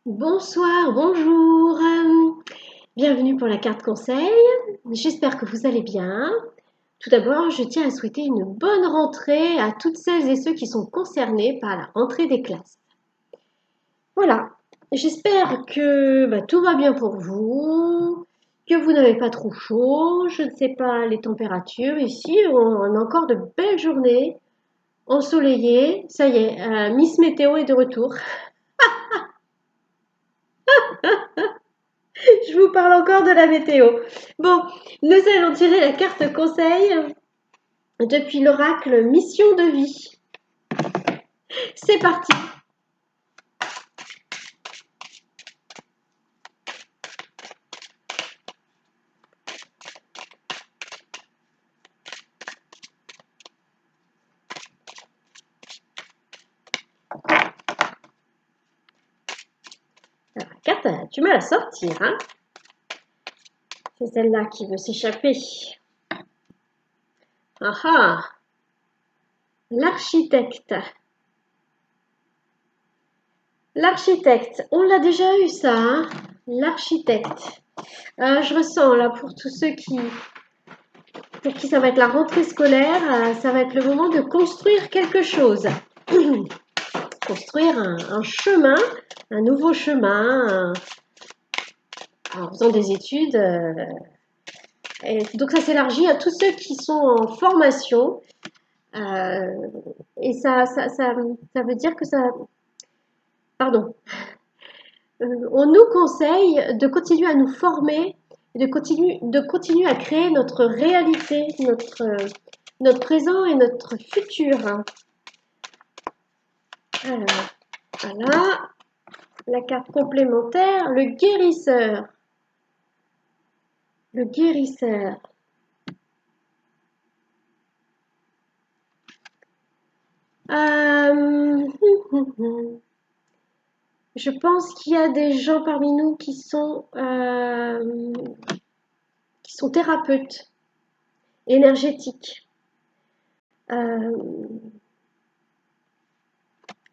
Bonsoir, bonjour, bienvenue pour la carte conseil. J'espère que vous allez bien. Tout d'abord, je tiens à souhaiter une bonne rentrée à toutes celles et ceux qui sont concernés par la rentrée des classes. Voilà, j'espère que tout va bien pour vous, que vous n'avez pas trop chaud. Je ne sais pas les températures ici, on a encore de belles journées ensoleillées. Ça y est, Miss Météo est de retour. Je vous parle encore de la météo. Bon, nous allons tirer la carte conseil depuis l'oracle Mission de vie. C'est parti. Alors, la carte a du mal à sortir. Hein. C'est celle-là qui veut s'échapper. Ah ah. L'architecte. L'architecte. On l'a déjà eu ça. Hein. L'architecte. Je ressens là pour tous ceux pour qui ça va être la rentrée scolaire, ça va être le moment de construire quelque chose. Construire un chemin, un nouveau chemin, en faisant des études. Et donc ça s'élargit à tous ceux qui sont en formation. Euh, et ça veut dire que ça... Pardon. On nous conseille de continuer à nous former, de continuer à créer notre réalité, notre présent et notre futur. Alors, voilà, la carte complémentaire, le guérisseur. Le guérisseur. Euh, Je pense qu'il y a des gens parmi nous qui sont thérapeutes énergétiques, euh,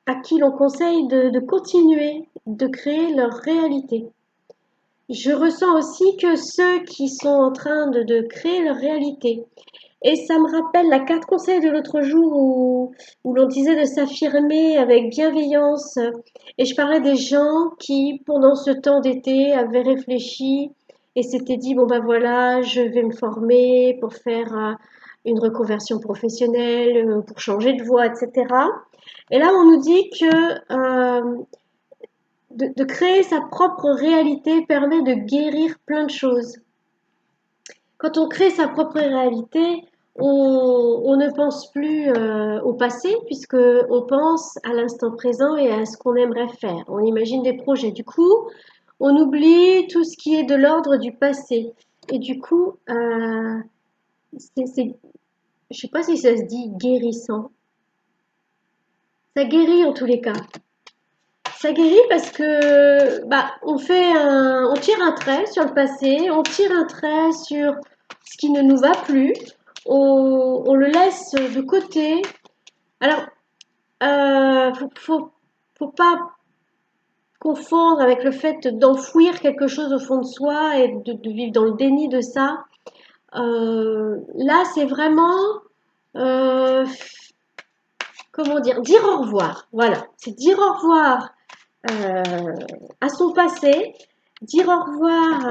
à qui l'on conseille de continuer de créer leur réalité. Je ressens aussi que ceux qui sont en train de créer leur réalité, et ça me rappelle la carte conseil de l'autre jour où l'on disait de s'affirmer avec bienveillance. Et je parlais des gens qui, pendant ce temps d'été, avaient réfléchi et s'étaient dit, bon ben voilà, je vais me former pour faire une reconversion professionnelle, pour changer de voie, etc. Et là, on nous dit que de créer sa propre réalité permet de guérir plein de choses. Quand on crée sa propre réalité, on ne pense plus au passé puisque on pense à l'instant présent et à ce qu'on aimerait faire. On imagine des projets. Du coup, on oublie tout ce qui est de l'ordre du passé. Et du coup, je ne sais pas si ça se dit guérissant. Ça guérit en tous les cas. Ça guérit parce que on tire un trait sur le passé, on tire un trait sur ce qui ne nous va plus, on le laisse de côté. Alors, faut pas confondre avec le fait d'enfouir quelque chose au fond de soi et de vivre dans le déni de ça. Là, c'est vraiment, euh, comment dire au revoir. Voilà, c'est dire au revoir euh, à son passé, dire au revoir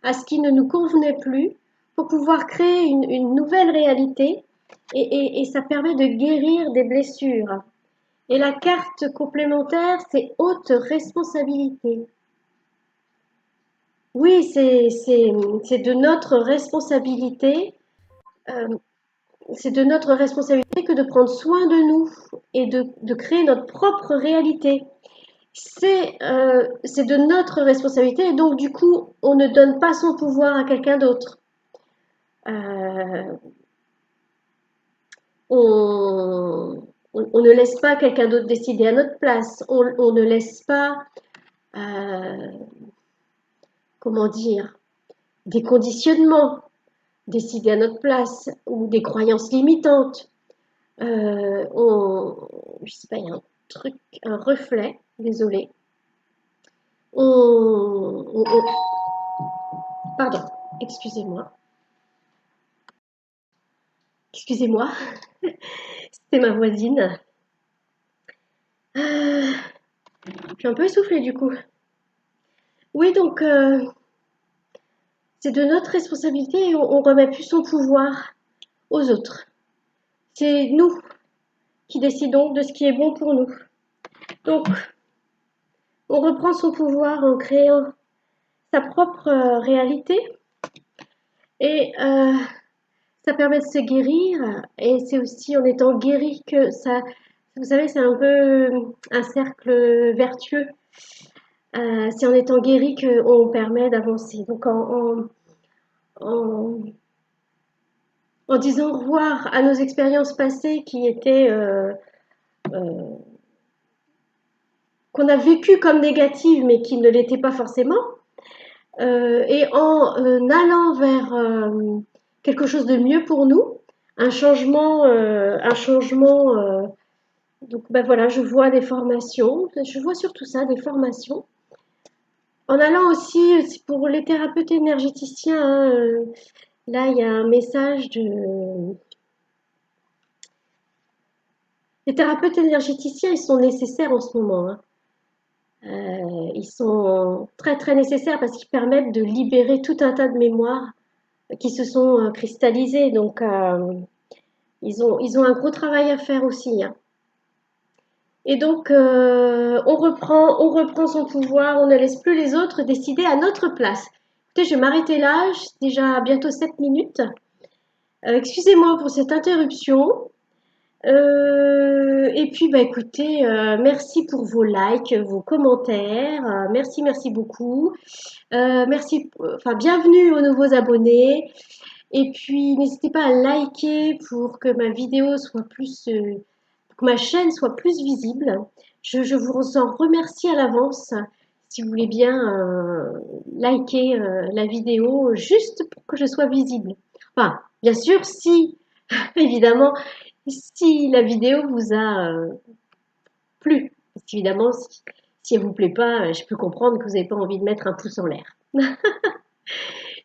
à ce qui ne nous convenait plus pour pouvoir créer une nouvelle réalité et ça permet de guérir des blessures. Et la carte complémentaire, c'est haute responsabilité. Oui, c'est de notre responsabilité. euh, c'est de notre responsabilité que de prendre soin de nous et de créer notre propre réalité. C'est de notre responsabilité et donc du coup, on ne donne pas son pouvoir à quelqu'un d'autre. Euh, on ne laisse pas quelqu'un d'autre décider à notre place. On ne laisse pas, euh, comment dire, des conditionnements décider à notre place ou des croyances limitantes. Je sais pas, il y a un truc, un reflet, désolé. pardon, excusez-moi, excusez-moi, c'était ma voisine. Je suis un peu essoufflée du coup. Oui, donc c'est de notre responsabilité et on remet plus son pouvoir aux autres. C'est nous qui décidons de ce qui est bon pour nous. Donc, on reprend son pouvoir en créant sa propre réalité et ça permet de se guérir et c'est aussi en étant guéri que ça, vous savez, c'est un peu un cercle vertueux. C'est en étant guéri qu'on permet d'avancer. Donc en, en disant au revoir à nos expériences passées qui étaient euh, qu'on a vécues comme négatives mais qui ne l'étaient pas forcément, et en allant vers quelque chose de mieux pour nous, un changement. Donc ben voilà, je vois des formations, je vois surtout ça, des formations. En allant aussi pour les thérapeutes énergéticiens, hein, là il y a un message de. Les thérapeutes énergéticiens, ils sont nécessaires en ce moment, hein. Ils sont très très nécessaires parce qu'ils permettent de libérer tout un tas de mémoires qui se sont cristallisées. Donc ils ont un gros travail à faire aussi, hein. Et donc on reprend son pouvoir, on ne laisse plus les autres décider à notre place. Écoutez, je vais m'arrêter là, j'ai déjà bientôt 7 minutes. Excusez-moi pour cette interruption. Et puis, bah, écoutez, merci pour vos likes, vos commentaires. Merci, merci beaucoup. Merci, enfin, bienvenue aux nouveaux abonnés. Et puis, n'hésitez pas à liker pour que ma vidéo soit plus, pour que ma chaîne soit plus visible. Je vous en remercie à l'avance si vous voulez bien liker la vidéo juste pour que je sois visible. Enfin, bien sûr, si, évidemment, si la vidéo vous a plu. Parce qu'évidemment, si elle ne vous plaît pas, je peux comprendre que vous n'avez pas envie de mettre un pouce en l'air.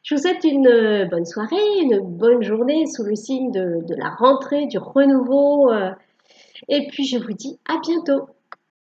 Je vous souhaite une bonne soirée, une bonne journée sous le signe de la rentrée, du renouveau. Et puis je vous dis à bientôt.